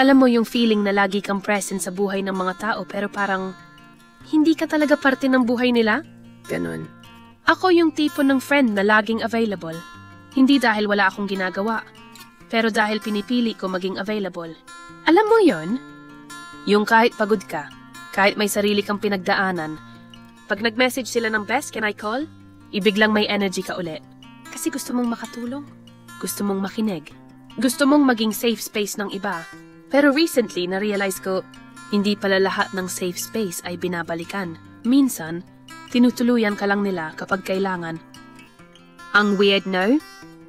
Alam mo yung feeling na lagi kang present sa buhay ng mga tao pero parang hindi ka talaga parte ng buhay nila? Ganon. Ako yung tipo ng friend na laging available. Hindi dahil wala akong ginagawa, pero dahil pinipili ko maging available. Alam mo yon? Yung kahit pagod ka, kahit may sarili kang pinagdaanan, pag nag-message sila ng best, can I call? Ibiglang may energy ka ulit. Kasi gusto mong makatulong. Gusto mong makinig. Gusto mong maging safe space ng iba. Pero recently, na-realize ko, hindi pala lahat ng safe space ay binabalikan. Minsan, tinutuluyan ka lang nila kapag kailangan. Ang weird, no?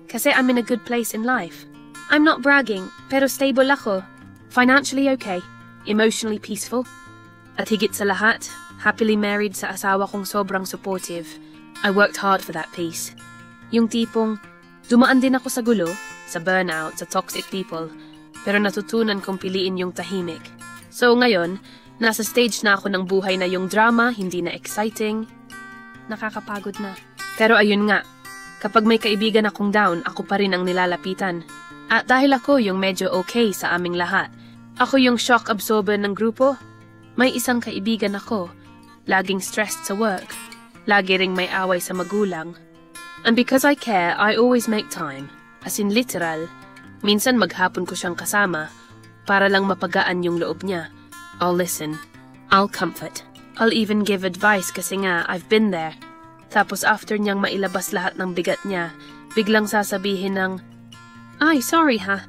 Kasi I'm in a good place in life. I'm not bragging, pero stable ako. Financially okay. Emotionally peaceful. At higit sa lahat, happily married sa asawa kong sobrang supportive. I worked hard for that peace. Yung tipong, dumaan din ako sa gulo, sa burnout, sa toxic people, pero natutunan kong piliin yung tahimik. So ngayon, nasa stage na ako ng buhay na yung drama, hindi na exciting. Nakakapagod na. Pero ayun nga, kapag may kaibigan akong down, ako pa rin ang nilalapitan. At dahil ako yung medyo okay sa aming lahat, ako yung shock absorber ng grupo. May isang kaibigan ako, laging stressed sa work, lagi ring may away sa magulang. And because I care, I always make time. As in literal, minsan maghapon ko siyang kasama para lang mapagaan yung loob niya. I'll listen. I'll comfort. I'll even give advice kasi nga I've been there. Tapos after niyang mailabas lahat ng bigat niya, biglang sasabihin ng, "Ay, sorry ha.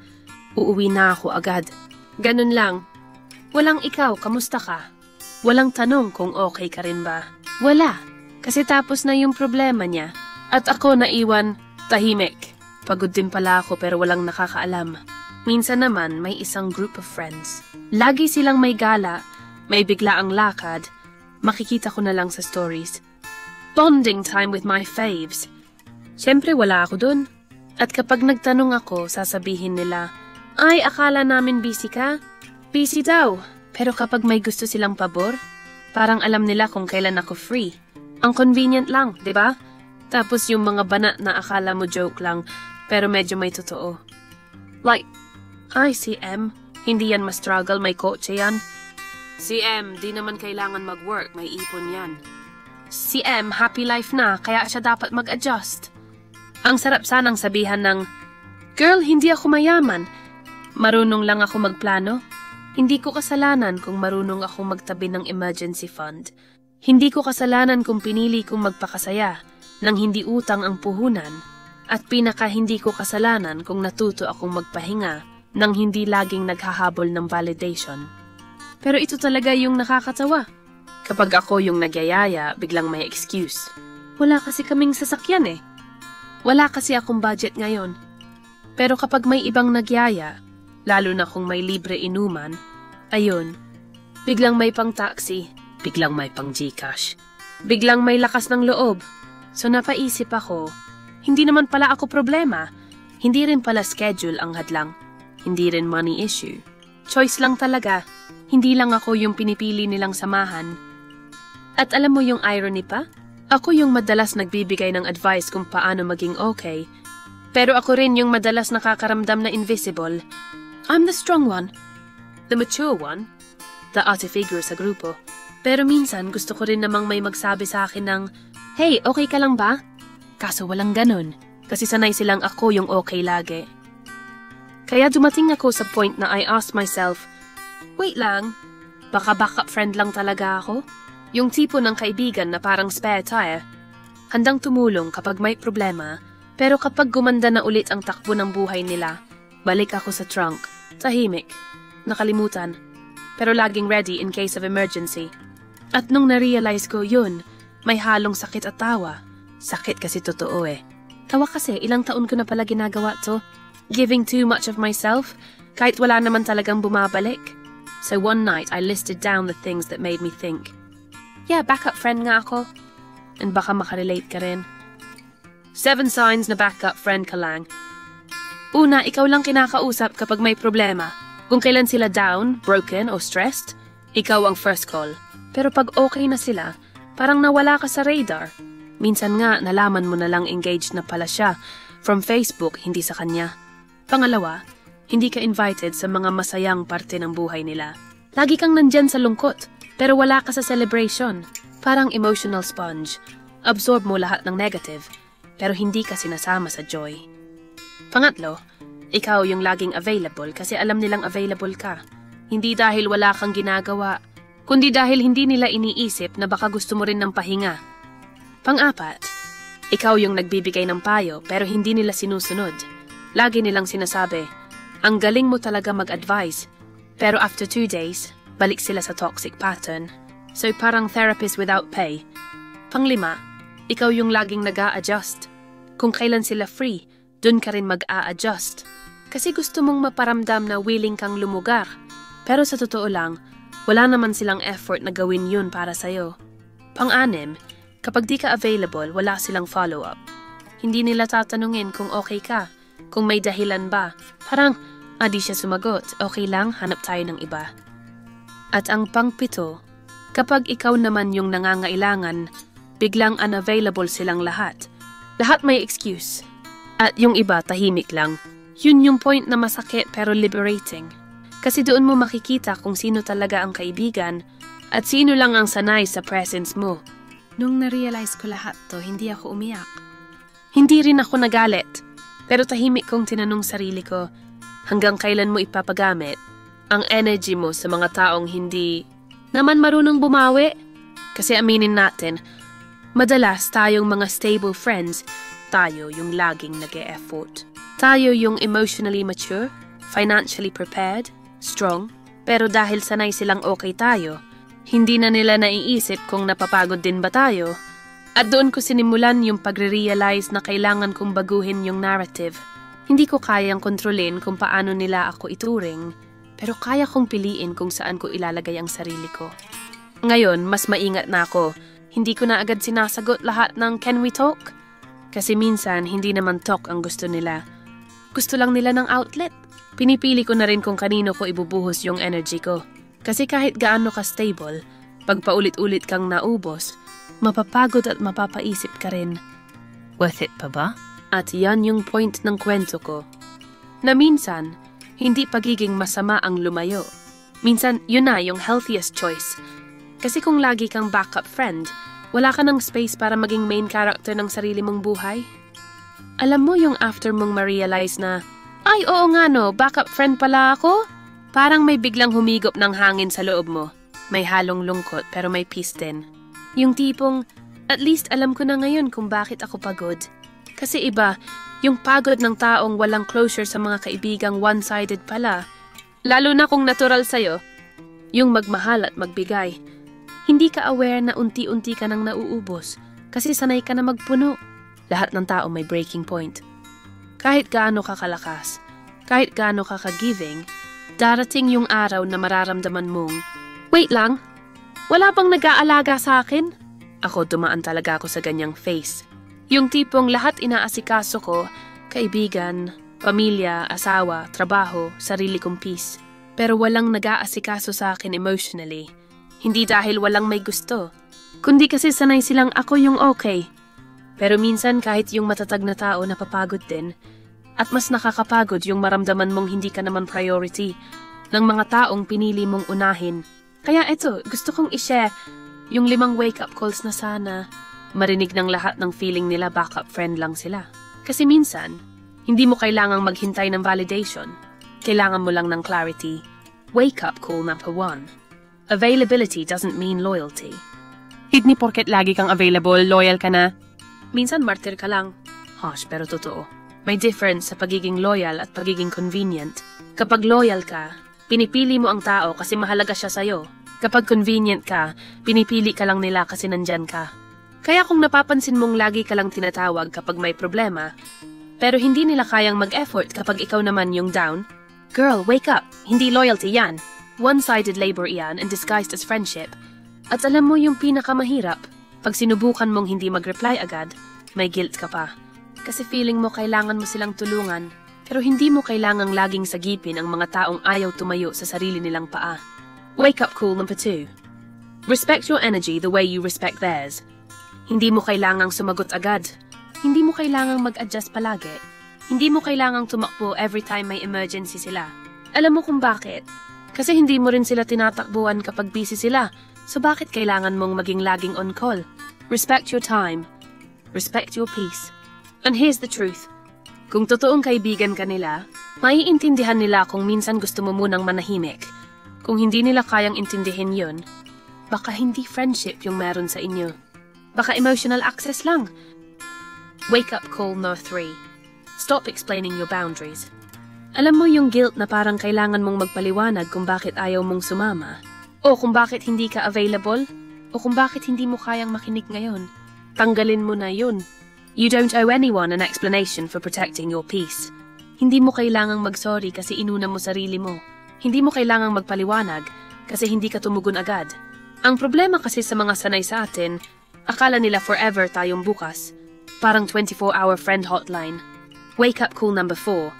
Uuwi na ako agad." Ganun lang. Walang ikaw, kamusta ka? Walang tanong kung okay ka rin ba. Wala. Kasi tapos na yung problema niya. At ako naiwan, tahimik. Pagod din pala ako pero walang nakakaalam. Minsan naman may isang group of friends. Lagi silang may gala, may biglaang lakad. Makikita ko na lang sa stories. Bonding time with my faves. Siyempre wala ako dun. At kapag nagtanong ako, sasabihin nila, "Ay, akala namin busy ka?" Busy daw. Pero kapag may gusto silang pabor, parang alam nila kung kailan ako free. Ang convenient lang, di ba? Tapos yung mga banat na akala mo joke lang, pero medyo may totoo. Like, "Ay, si M, hindi yan ma-struggle, may kotse yan." Si M, di naman kailangan mag-work, may ipon yan. Si M, happy life na, kaya siya dapat mag-adjust. Ang sarap sanang sabihan ng, "Girl, hindi ako mayaman. Marunong lang ako magplano. Hindi ko kasalanan kung marunong ako magtabi ng emergency fund. Hindi ko kasalanan kung pinili kong magpakasaya nang hindi utang ang puhunan. At pinaka hindi ko kasalanan kung natuto akong magpahinga nang hindi laging naghahabol ng validation." Pero ito talaga yung nakakatawa. Kapag ako yung nagyayaya, biglang may excuse. Wala kasi kaming sasakyan eh. Wala kasi akong budget ngayon. Pero kapag may ibang nagyaya, lalo na kung may libre inuman, ayun, biglang may pang taxi, biglang may pang Gcash, biglang may lakas ng loob. So napaisip ako, hindi naman pala ako problema. Hindi rin pala schedule ang hadlang. Hindi rin money issue. Choice lang talaga. Hindi lang ako yung pinipili nilang samahan. At alam mo yung irony pa? Ako yung madalas nagbibigay ng advice kung paano maging okay. Pero ako rin yung madalas nakakaramdam na invisible. I'm the strong one. The mature one. The ate figure sa grupo. Pero minsan gusto ko rin namang may magsabi sa akin ng, "Hey, okay ka lang ba?" Kaso walang ganun. Kasi sanay silang ako yung okay lagi. Kaya dumating ako sa point na I asked myself, wait lang, baka backup friend lang talaga ako? Yung tipo ng kaibigan na parang spare tire. Handang tumulong kapag may problema, pero kapag gumanda na ulit ang takbo ng buhay nila, balik ako sa trunk, tahimik, nakalimutan, pero laging ready in case of emergency. At nung na-realize ko yun, may halong sakit at tawa. Sakit kasi totoo eh. Tawa kasi ilang taon ko na pala ginagawa to. Giving too much of myself, kahit wala naman talagang bumabalik. So one night I listed down the things that made me think, yeah, backup friend nga ako. And baka makarelate ka rin. 7 signs na backup friend ka lang. Una, ikaw lang kinakausap kapag may problema. Kung kailan sila down, broken, o stressed, ikaw ang first call. Pero pag okay na sila, parang nawala ka sa radar. Minsan nga, nalaman mo na lang engaged na pala siya. From Facebook, hindi sa kanya. Pangalawa, Hindi ka invited sa mga masayang parte ng buhay nila. Lagi kang nandyan sa lungkot, pero wala ka sa celebration. Parang emotional sponge. Absorb mo lahat ng negative, pero hindi ka sinasama sa joy. Pangatlo, ikaw yung laging available kasi alam nilang available ka. Hindi dahil wala kang ginagawa, kundi dahil hindi nila iniisip na baka gusto mo rin ng pahinga. Pang-apat, ikaw yung nagbibigay ng payo pero hindi nila sinusunod. Lagi nilang sinasabi, ang galing mo talaga mag-advise, pero after 2 days, balik sila sa toxic pattern. So parang therapist without pay. Pang-lima, ikaw yung laging nag-a-adjust. Kung kailan sila free, dun ka rin mag-a-adjust. Kasi gusto mong maparamdam na willing kang lumugar. Pero sa totoo lang, wala naman silang effort na gawin yun para sa'yo. Pang-anim, kapag di ka available, wala silang follow-up. Hindi nila tatanungin kung okay ka, kung may dahilan ba. Parang, di siya sumagot, okay lang, hanap tayo ng iba. At ang pang-pito, kapag ikaw naman yung nangangailangan, biglang unavailable silang lahat. Lahat may excuse. At yung iba, tahimik lang. Yun yung point na masakit pero liberating. Kasi doon mo makikita kung sino talaga ang kaibigan at sino lang ang sanay sa presence mo. Nung na-realize ko lahat to, hindi ako umiyak. Hindi rin ako nagalit. Pero tahimik kong tinanong sarili ko, hanggang kailan mo ipapagamit ang energy mo sa mga taong hindi naman marunong bumawi? Kasi aminin natin, madalas tayong mga stable friends, tayo yung laging nag-e-effort. Tayo yung emotionally mature, financially prepared, strong, pero dahil sanay silang okay tayo, hindi na nila naiisip kung napapagod din ba tayo. At doon ko sinimulan yung pagre-realize na kailangan kong baguhin yung narrative. Hindi ko kayang kontrolin kung paano nila ako ituring, pero kaya kong piliin kung saan ko ilalagay ang sarili ko. Ngayon, mas maingat na ako. Hindi ko na agad sinasagot lahat ng "Can we talk?" Kasi minsan, hindi naman talk ang gusto nila. Gusto lang nila ng outlet. Pinipili ko na rin kung kanino ko ibubuhos yung energy ko. Kasi kahit gaano ka stable, pag paulit-ulit kang naubos, mapapagod at mapapaisip ka rin. Worth it pa ba? At yan yung point ng kwento ko. Na minsan, hindi pagiging masama ang lumayo. Minsan, yun na yung healthiest choice. Kasi kung lagi kang backup friend, wala ka ng space para maging main character ng sarili mong buhay. Alam mo yung after mong ma-realize na, ay oo nga no, backup friend pala ako? Parang may biglang humigop ng hangin sa loob mo. May halong lungkot pero may peace din. Yung tipong, at least alam ko na ngayon kung bakit ako pagod. Kasi iba, yung pagod ng taong walang closure sa mga kaibigang one-sided pala. Lalo na kung natural sa'yo, yung magmahal at magbigay. Hindi ka aware na unti-unti ka nang nauubos kasi sanay ka na magpuno. Lahat ng tao may breaking point. Kahit gaano ka kalakas, kahit gaano ka ka-giving, darating yung araw na mararamdaman mong, wait lang, wala bang nag-aalaga sa akin? Ako dumaan talaga ako sa ganyang phase. Yung tipong lahat inaasikaso ko, kaibigan, pamilya, asawa, trabaho, sarili kong peace. Pero walang nag-aasikaso sa akin emotionally. Hindi dahil walang may gusto, kundi kasi sanay silang ako yung okay. Pero minsan kahit yung matatag na tao napapagod din, at mas nakakapagod yung maramdaman mong hindi ka naman priority ng mga taong pinili mong unahin. Kaya eto, gusto kong i-share yung 5 wake-up calls na sana marinig ng lahat ng feeling nila backup friend lang sila. Kasi minsan, hindi mo kailangang maghintay ng validation. Kailangan mo lang ng clarity. Wake-up call number 1. Availability doesn't mean loyalty. Hindi porket lagi kang available, loyal ka na. Minsan martir ka lang. Harsh, pero totoo. May difference sa pagiging loyal at pagiging convenient. Kapag loyal ka, pinipili mo ang tao kasi mahalaga siya sa'yo. Kapag convenient ka, pinipili ka lang nila kasi nandyan ka. Kaya kung napapansin mong lagi ka lang tinatawag kapag may problema, pero hindi nila kayang mag-effort kapag ikaw naman yung down, girl, wake up! Hindi loyalty yan. One-sided labor iyan and disguised as friendship. At alam mo yung pinakamahirap, pag sinubukan mong hindi mag-reply agad, may guilt ka pa. Kasi feeling mo kailangan mo silang tulungan, pero hindi mo kailangang laging sagipin ang mga taong ayaw tumayo sa sarili nilang paa. Wake up call number 2. Respect your energy the way you respect theirs. Hindi mo kailangang sumagot agad. Hindi mo kailangang mag-adjust palagi. Hindi mo kailangang tumakbo every time may emergency sila. Alam mo kung bakit? Kasi hindi mo rin sila tinatakbuhan kapag busy sila. So bakit kailangan mong maging laging on call? Respect your time. Respect your peace. And here's the truth. Kung totoong kaibigan ka nila, maiintindihan nila kung minsan gusto mo munang manahimik. Kung hindi nila kayang intindihin yun, baka hindi friendship yung meron sa inyo. Baka emotional access lang. Wake up call no 3. Stop explaining your boundaries. Alam mo yung guilt na parang kailangan mong magpaliwanag kung bakit ayaw mong sumama? O kung bakit hindi ka available? O kung bakit hindi mo kayang makinig ngayon? Tanggalin mo na yun. You don't owe anyone an explanation for protecting your peace. Hindi mo kailangang mag-sorry kasi inuna mo sarili mo. Hindi mo kailangang magpaliwanag kasi hindi ka tumugon agad. Ang problema kasi sa mga sanay sa atin, akala nila forever tayong bukas. Parang 24-hour friend hotline. Wake up call number 4.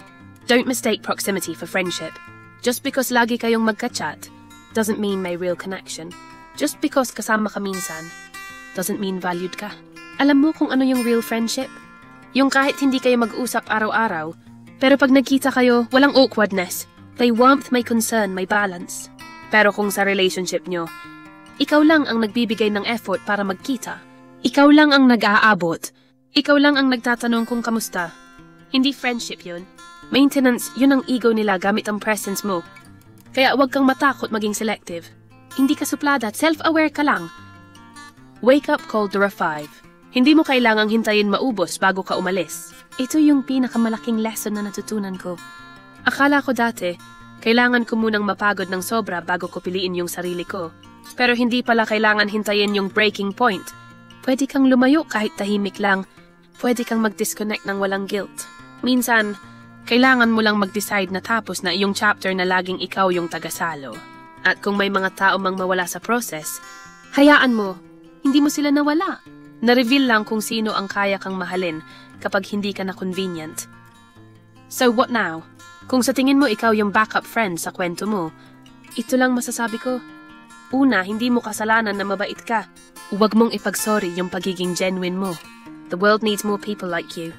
Don't mistake proximity for friendship. Just because lagi kayong magka-chat doesn't mean may real connection. Just because kasama ka minsan doesn't mean valued ka. Alam mo kung ano yung real friendship? Yung kahit hindi kayo mag-usap araw-araw, pero pag nagkita kayo, walang awkwardness. May warmth, may concern, may balance. Pero kung sa relationship nyo, ikaw lang ang nagbibigay ng effort para magkita. Ikaw lang ang nag-aabot. Ikaw lang ang nagtatanong kung kamusta. Hindi friendship yun. Maintenance, yun ang ego nila gamit ang presence mo. Kaya huwag kang matakot maging selective. Hindi ka suplada at self-aware ka lang. Wake up call number 5. Hindi mo kailangang hintayin maubos bago ka umalis. Ito yung pinakamalaking lesson na natutunan ko. Akala ko dati, kailangan ko munang mapagod ng sobra bago ko piliin yung sarili ko. Pero hindi pala kailangan hintayin yung breaking point. Pwede kang lumayo kahit tahimik lang. Pwede kang mag-disconnect ng walang guilt. Minsan, kailangan mo lang mag-decide na tapos na yung chapter na laging ikaw yung tagasalo. At kung may mga tao mang mawala sa process, hayaan mo, hindi mo sila nawala. Na-reveal lang kung sino ang kaya kang mahalin kapag hindi ka na convenient. So what now? Kung sa tingin mo ikaw yung backup friend sa kwento mo, ito lang masasabi ko. Una, hindi mo kasalanan na mabait ka. Huwag mong ipag-sorry yung pagiging genuine mo. The world needs more people like you.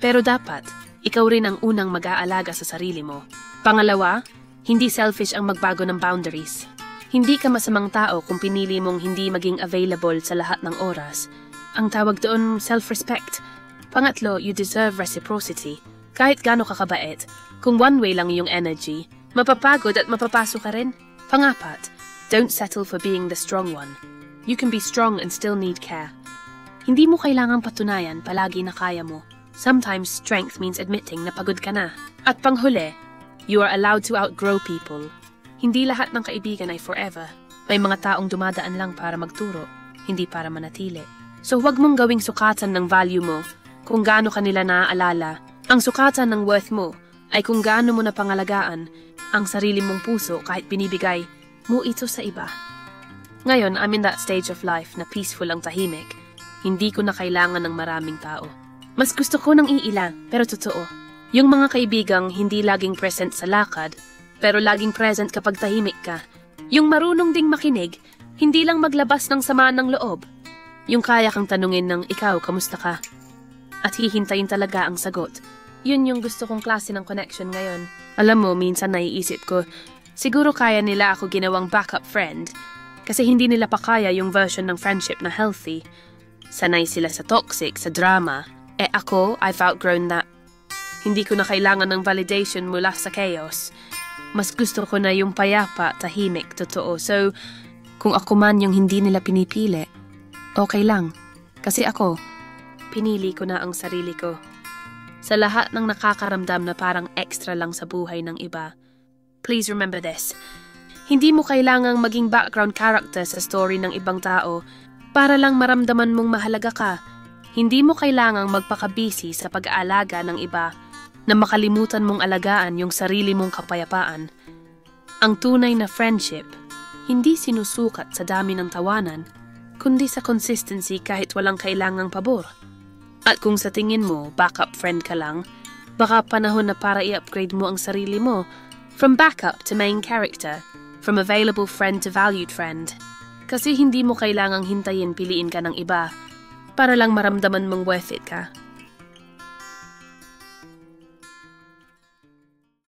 Pero dapat, ikaw rin ang unang mag-aalaga sa sarili mo. Pangalawa, hindi selfish ang magbago ng boundaries. Hindi ka masamang tao kung pinili mong hindi maging available sa lahat ng oras. Ang tawag doon, self-respect. Pangatlo, you deserve reciprocity. Kahit gaano ka kabait, kung one way lang yung energy, mapapagod at mapapaso ka rin. Pangapat, don't settle for being the strong one. You can be strong and still need care. Hindi mo kailangang patunayan palagi na kaya mo. Sometimes strength means admitting na pagod ka na. At panghuli, you are allowed to outgrow people. Hindi lahat ng kaibigan ay forever. May mga taong dumadaan lang para magturo, hindi para manatili. So huwag mong gawing sukatan ng value mo kung gaano ka nila naaalala. Ang sukatan ng worth mo ay kung gaano mo napangalagaan ang sarili mong puso kahit binibigay mo ito sa iba. Ngayon, I'm in that stage of life na peaceful ang tahimik. Hindi ko na kailangan ng maraming tao. Mas gusto ko ng iilan, pero totoo. Yung mga kaibigang hindi laging present sa lakad, pero laging present kapag tahimik ka. Yung marunong ding makinig, hindi lang maglabas ng samaan ng loob. Yung kaya kang tanungin ng ikaw, kamusta ka? At hihintayin talaga ang sagot. Yun yung gusto kong klase ng connection ngayon. Alam mo, minsan naiisip ko, siguro kaya nila ako ginawang backup friend kasi hindi nila pa kaya yung version ng friendship na healthy. Sanay sila sa toxic, sa drama. Ako, I've outgrown that. Hindi ko na kailangan ng validation mula sa chaos. Mas gusto ko na yung payapa, tahimik, totoo. So, kung ako man yung hindi nila pinipili, okay lang. Kasi ako, pinili ko na ang sarili ko. Sa lahat ng nakakaramdam na parang extra lang sa buhay ng iba, please remember this. Hindi mo kailangang maging background character sa story ng ibang tao para lang maramdaman mong mahalaga ka. Hindi mo kailangang magpakabisi sa pag-aalaga ng iba na makalimutan mong alagaan yung sarili mong kapayapaan. Ang tunay na friendship, hindi sinusukat sa dami ng tawanan, kundi sa consistency kahit walang kailangang pabor. At kung sa tingin mo, backup friend ka lang, baka panahon na para i-upgrade mo ang sarili mo from backup to main character, from available friend to valued friend. Kasi hindi mo kailangang hintayin piliin ka ng iba para lang maramdaman mong worth it ka.